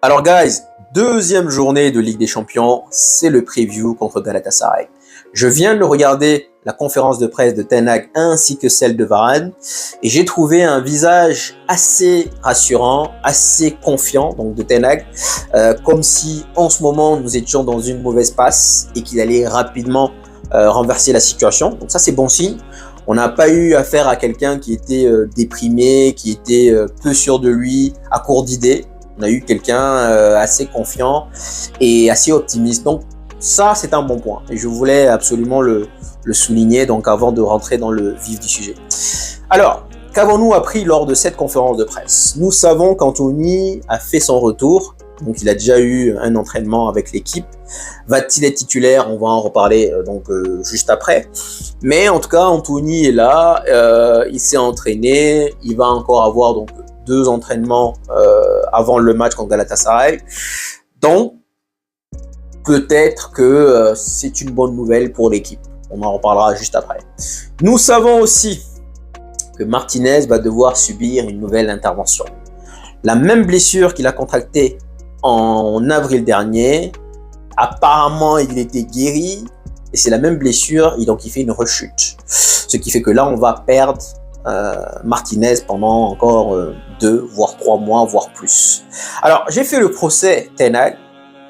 Alors guys, deuxième journée de Ligue des Champions, c'est le preview contre Galatasaray. Je viens de regarder la conférence de presse de Ten Hag ainsi que celle de Varane et j'ai trouvé un visage assez rassurant, assez confiant donc de Ten Hag, comme si en ce moment nous étions dans une mauvaise passe et qu'il allait rapidement renverser la situation. Donc ça c'est bon signe. On n'a pas eu affaire à quelqu'un qui était déprimé, qui était peu sûr de lui, à court d'idées. On a eu quelqu'un assez confiant et assez optimiste. Donc ça, c'est un bon point. Et je voulais absolument le souligner donc avant de rentrer dans le vif du sujet. Alors, qu'avons-nous appris lors de cette conférence de presse? Nous savons qu'Anthony a fait son retour. Donc il a déjà eu un entraînement avec l'équipe. Va-t-il être titulaire? On va en reparler juste après. Mais en tout cas, Anthony est là. Il s'est entraîné. Il va encore avoir donc 2 entraînements avant le match contre Galatasaray. Donc, peut-être que c'est une bonne nouvelle pour l'équipe. On en reparlera juste après. Nous savons aussi que Martinez va devoir subir une nouvelle intervention. La même blessure qu'il a contractée en avril dernier, apparemment il était guéri et c'est la même blessure et donc il fait une rechute. Ce qui fait que là on va perdre Martinez pendant encore 2 voire 3 mois voire plus. Alors j'ai fait le procès Ten Hag,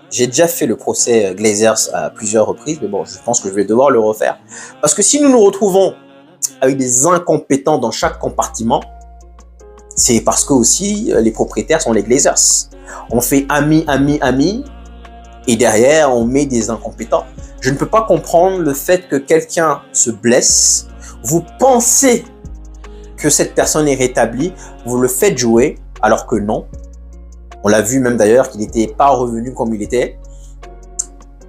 j'ai déjà fait le procès Glazers à plusieurs reprises, mais bon je pense que je vais devoir le refaire parce que si nous nous retrouvons avec des incompétents dans chaque compartiment, c'est parce que aussi les propriétaires sont les Glazers. On fait ami et derrière on met des incompétents. Je ne peux pas comprendre le fait que quelqu'un se blesse, vous pensez que cette personne est rétablie, vous le faites jouer alors que non. On l'a vu même d'ailleurs qu'il n'était pas revenu comme il était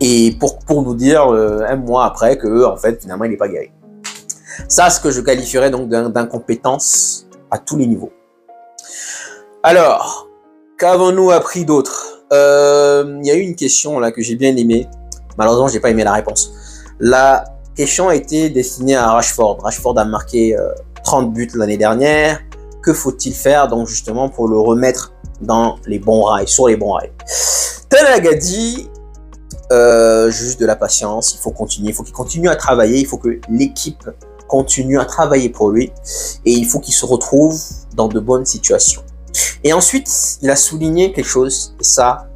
et pour nous dire un mois après que en fait finalement il n'est pas guéri. Ça, ce que je qualifierais donc d'incompétence à tous les niveaux. Alors, qu'avons-nous appris d'autre? Il y a eu une question là que j'ai bien aimée. Malheureusement, j'ai pas aimé la réponse. La question a été destinée à Rashford. Rashford a marqué 30 buts l'année dernière. Que faut-il faire donc justement pour le remettre dans les bons rails, sur les bons rails? Ten Hag a dit juste de la patience. Il faut continuer. Il faut qu'il continue à travailler. Il faut que l'équipe continue à travailler pour lui et il faut qu'il se retrouve dans de bonnes situations. Et ensuite, il a souligné quelque chose, et ça,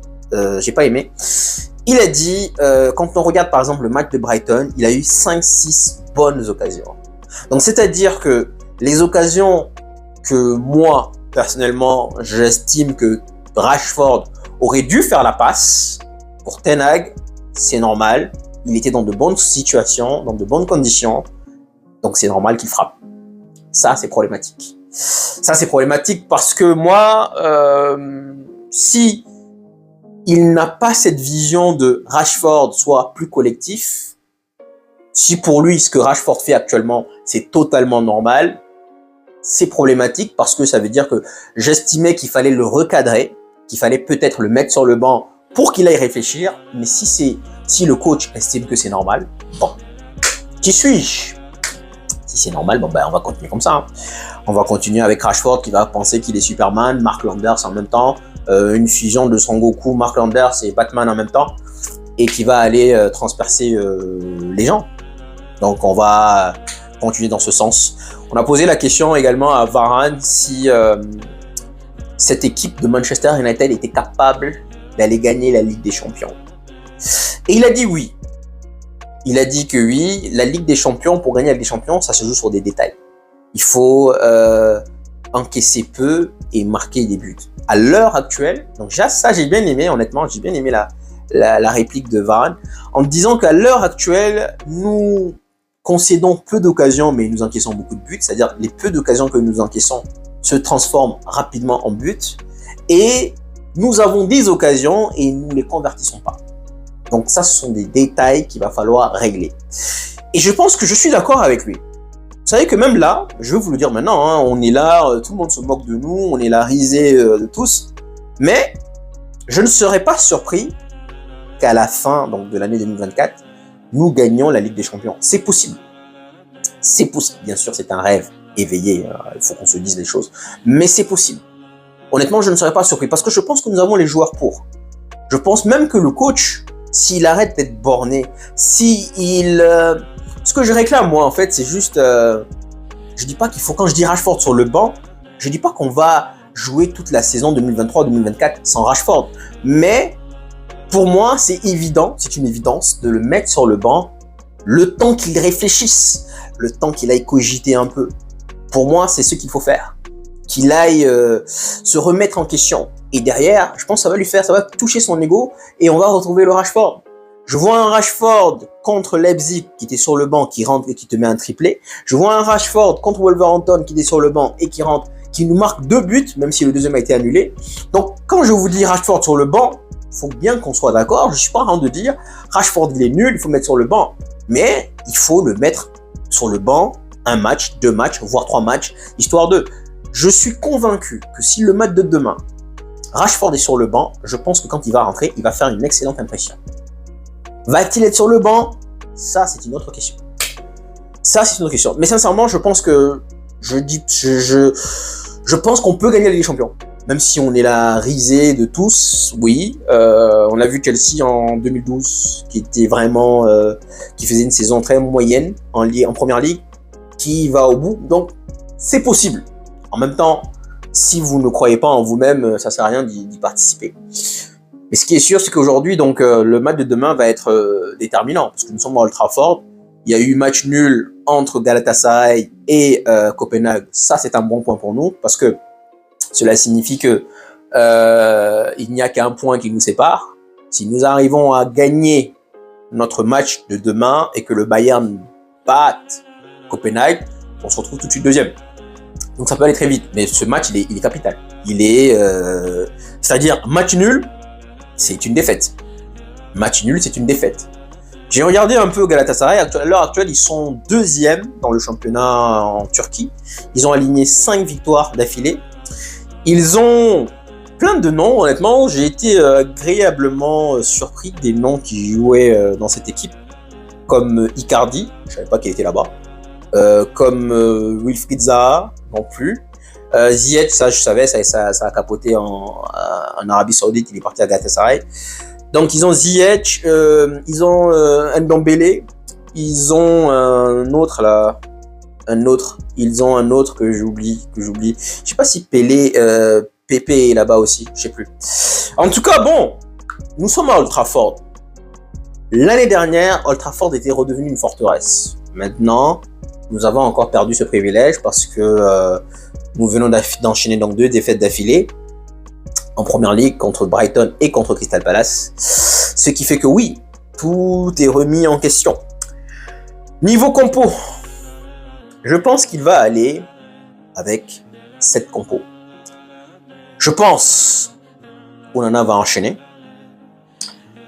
j'ai pas aimé. Il a dit, quand on regarde par exemple le match de Brighton, il a eu 5-6 bonnes occasions. Donc, c'est-à-dire que les occasions que moi, personnellement, j'estime que Rashford aurait dû faire la passe, pour Ten Hag, c'est normal. Il était dans de bonnes situations, dans de bonnes conditions, donc c'est normal qu'il frappe. Ça, c'est problématique. Ça, c'est problématique parce que moi, si il n'a pas cette vision de Rashford soit plus collectif, si pour lui, ce que Rashford fait actuellement, c'est totalement normal, c'est problématique parce que ça veut dire que j'estimais qu'il fallait le recadrer, qu'il fallait peut-être le mettre sur le banc pour qu'il aille réfléchir, mais si le coach estime que c'est normal, bon, qui suis-je? Si c'est normal, bon ben on va continuer comme ça. Hein. On va continuer avec Rashford qui va penser qu'il est Superman, Mark Landers en même temps, une fusion de Son Goku, Mark Landers et Batman en même temps, et qui va aller transpercer les gens. Donc on va continuer dans ce sens. On a posé la question également à Varane si cette équipe de Manchester United était capable d'aller gagner la Ligue des Champions. Et il a dit oui. Il a dit que oui, la Ligue des Champions, pour gagner la Ligue des Champions, ça se joue sur des détails. Il faut encaisser peu et marquer des buts. À l'heure actuelle, donc ça j'ai bien aimé, honnêtement, j'ai bien aimé la réplique de Varane, en disant qu'à l'heure actuelle, nous concédons peu d'occasions, mais nous encaissons beaucoup de buts, c'est-à-dire les peu d'occasions que nous encaissons se transforment rapidement en buts, et nous avons des occasions et nous ne les convertissons pas. Donc ça, ce sont des détails qu'il va falloir régler. Et je pense que je suis d'accord avec lui. Vous savez que même là, je vais vous le dire maintenant, hein, on est là, tout le monde se moque de nous, on est là risé de tous. Mais je ne serais pas surpris qu'à la fin donc, de l'année 2024, nous gagnions la Ligue des Champions. C'est possible. C'est possible. Bien sûr, c'est un rêve éveillé. Il faut qu'on se dise les choses. Mais c'est possible. honnêtement, je ne serais pas surpris parce que je pense que nous avons les joueurs pour. Je pense même que le coach, s'il arrête d'être borné, ce que je réclame, moi, en fait, c'est juste... je dis pas qu'il faut, quand je dis Rashford sur le banc, je dis pas qu'on va jouer toute la saison 2023-2024 sans Rashford. Mais, pour moi, c'est évident, c'est une évidence de le mettre sur le banc le temps qu'il réfléchisse, le temps qu'il aille cogiter un peu. Pour moi, c'est ce qu'il faut faire. Qu'il aille se remettre en question. Et derrière, je pense que ça va toucher son ego et on va retrouver le Rashford. Je vois un Rashford contre Leipzig qui était sur le banc, qui rentre et qui te met un triplé. Je vois un Rashford contre Wolverhampton qui était sur le banc et qui rentre, qui nous marque 2 buts, même si le deuxième a été annulé. Donc, quand je vous dis Rashford sur le banc, il faut bien qu'on soit d'accord. Je ne suis pas en train de dire Rashford il est nul, il faut le mettre sur le banc. Mais il faut le mettre sur le banc 1 match, 2 matchs, voire 3 matchs, histoire de... Je suis convaincu que si le match de demain, Rashford est sur le banc, je pense que quand il va rentrer, il va faire une excellente impression. Va-t-il être sur le banc? Ça, c'est une autre question. Mais sincèrement, je pense que je pense qu'on peut gagner la Ligue des Champions. Même si on est la risée de tous, oui. On a vu Chelsea en 2012, qui était vraiment, qui faisait une saison très moyenne en première ligue, qui va au bout. Donc, c'est possible. En même temps, si vous ne croyez pas en vous-même, ça sert à rien d'y participer. Mais ce qui est sûr, c'est qu'aujourd'hui, donc, le match de demain va être déterminant, parce que nous sommes à Old Trafford. Il y a eu match nul entre Galatasaray et Copenhague. Ça, c'est un bon point pour nous, parce que cela signifie que il n'y a qu'un point qui nous sépare. Si nous arrivons à gagner notre match de demain et que le Bayern batte Copenhague, on se retrouve tout de suite deuxième. Donc ça peut aller très vite, mais ce match, il est capital. C'est-à-dire, match nul, c'est une défaite. Match nul, c'est une défaite. J'ai regardé un peu Galatasaray, à l'heure actuelle, ils sont deuxième dans le championnat en Turquie. Ils ont aligné 5 victoires d'affilée. Ils ont plein de noms, honnêtement. J'ai été agréablement surpris des noms qui jouaient dans cette équipe. Comme Icardi, je ne savais pas qu'il était là-bas. Comme Wilfried Zaha, non plus. Ziyech, ça je savais, ça a capoté en Arabie Saoudite, il est parti à Galatasaray. Donc ils ont Ziyech, ils ont Ndombele, ils ont un autre là, ils ont un autre que j'oublie. Je sais pas si Pepe est là-bas aussi, je sais plus. En tout cas, bon, nous sommes à Old Trafford. L'année dernière, Old Trafford était redevenu une forteresse. Maintenant, nous avons encore perdu ce privilège parce que nous venons d'enchaîner donc 2 défaites d'affilée en première ligue contre Brighton et contre Crystal Palace. Ce qui fait que oui, tout est remis en question. Niveau compo, je pense qu'il va aller avec cette compo. Je pense qu'Onana va enchaîner.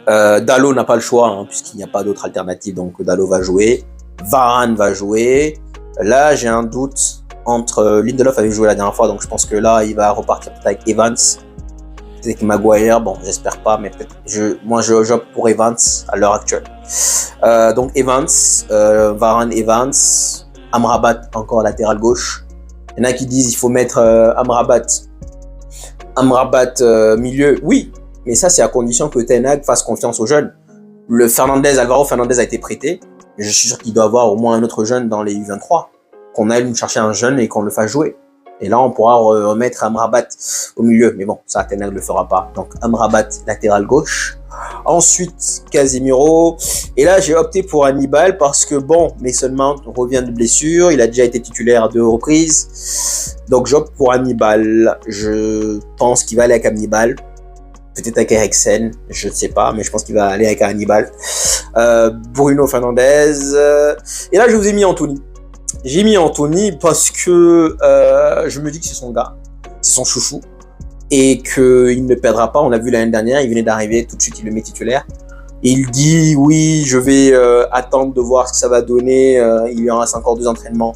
Dalot n'a pas le choix hein, puisqu'il n'y a pas d'autre alternative, donc Dalot va jouer. Varane va jouer. Là, j'ai un doute entre Lindelof avait joué la dernière fois, donc je pense que là, il va repartir peut-être avec Evans, peut-être avec Maguire. Bon, j'espère pas, mais peut-être. Moi, j'opte pour Evans à l'heure actuelle. Donc Evans, Varane, Evans, Amrabat encore latéral gauche. Il y en a qui disent il faut mettre Amrabat milieu. Oui, mais ça c'est à condition que Ten Hag fasse confiance aux jeunes. Alvaro Fernandez a été prêté. Je suis sûr qu'il doit avoir au moins un autre jeune dans les U23. Qu'on aille nous chercher un jeune et qu'on le fasse jouer. Et là, on pourra remettre Amrabat au milieu. Mais bon, ça, Ten Hag ne le fera pas. Donc, Amrabat, latéral gauche. Ensuite, Casemiro. Et là, j'ai opté pour Hannibal parce que, bon, Mason Mount revient de blessure. Il a déjà été titulaire à 2 reprises. Donc, j'opte pour Hannibal. Je pense qu'il va aller avec Hannibal. Peut-être avec Eriksen, je ne sais pas, mais je pense qu'il va aller avec Hannibal. Bruno Fernandes. Et là, je vous ai mis Anthony. J'ai mis Anthony parce que je me dis que c'est son gars, c'est son chouchou, et qu'il ne perdra pas. On l'a vu l'année dernière, il venait d'arriver, tout de suite il le met titulaire. Et il dit oui, je vais attendre de voir ce que ça va donner. Il lui en reste encore 2 entraînements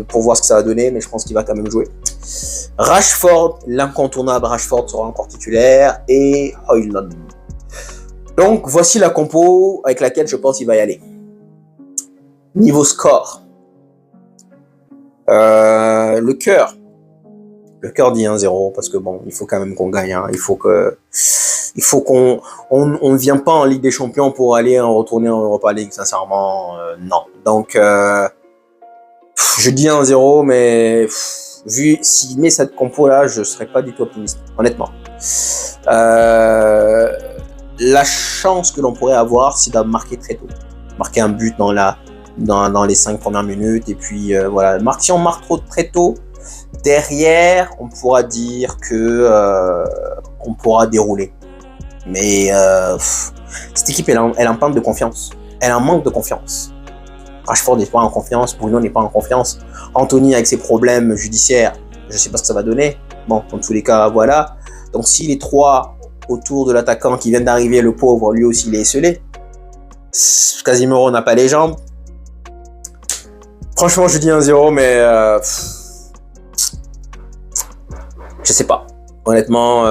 pour voir ce que ça va donner, mais je pense qu'il va quand même jouer. Rashford, l'incontournable Rashford sera encore titulaire, et Højlund. Donc voici la compo avec laquelle je pense qu'il va y aller. Niveau score, le cœur Le cœur dit 1-0 parce que bon, il faut quand même qu'on gagne. Hein. Il faut qu'on on vient pas en Ligue des Champions pour aller retourner en Europa League, sincèrement, non. Donc, je dis 1-0, mais vu s'il met cette compo-là, je serais pas du tout optimiste, honnêtement. La chance que l'on pourrait avoir, c'est de marquer très tôt. Marquer un but dans les 5 premières minutes, et puis voilà. Si on marque très tôt, derrière, on pourra dire que on pourra dérouler. Mais cette équipe, elle est en panne de confiance. Elle en manque de confiance. Rashford n'est pas en confiance, Bruno n'est pas en confiance. Anthony avec ses problèmes judiciaires, je ne sais pas ce que ça va donner. Bon, dans tous les cas, voilà. Donc si les trois autour de l'attaquant qui viennent d'arriver, le pauvre, lui aussi il est esselé. Casemiro n'a pas les jambes. Franchement, je dis 1-0, mais je sais pas. Honnêtement,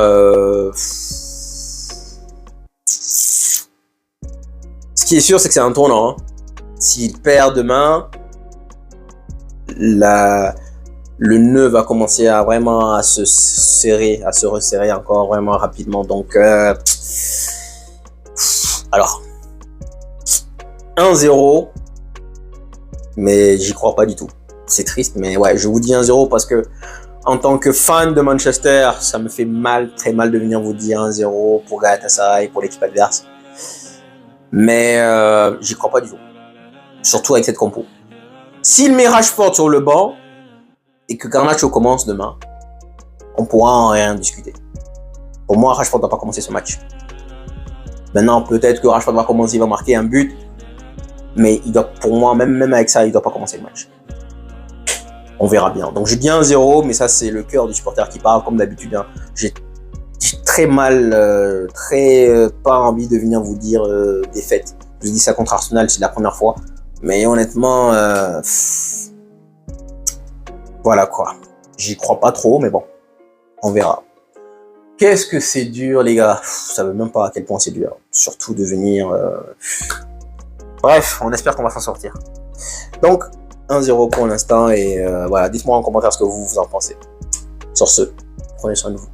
ce qui est sûr, c'est que c'est un tournant. Hein. S'il perd demain, le nœud va commencer à vraiment à se serrer, à se resserrer encore vraiment rapidement. Donc, alors, 1-0, mais j'y crois pas du tout. C'est triste, mais ouais, je vous dis 1-0 parce que en tant que fan de Manchester, ça me fait mal, très mal de venir vous dire 1-0 pour Galatasaray, pour l'équipe adverse. Mais j'y crois pas du tout. Surtout avec cette compo. S'il met Rashford sur le banc et que Garnacho commence demain, on pourra en rien discuter. Pour moi, Rashford ne doit pas commencer ce match. Maintenant, peut-être que Rashford va commencer, il va marquer un but. Mais il doit, pour moi, même avec ça, il ne doit pas commencer le match. On verra bien. Donc j'ai bien 1-0, mais ça c'est le cœur du supporter qui parle, comme d'habitude. Hein. J'ai très mal, pas envie de venir vous dire défaite. Je dis ça contre Arsenal, c'est la première fois. Mais honnêtement, voilà quoi. J'y crois pas trop, mais bon, on verra. Qu'est-ce que c'est dur, les gars. Vous savez même pas à quel point c'est dur. Surtout de venir... Bref, on espère qu'on va s'en sortir. Donc, 1-0 pour l'instant. Et voilà, dites-moi en commentaire ce que vous en pensez. Sur ce, prenez soin de vous.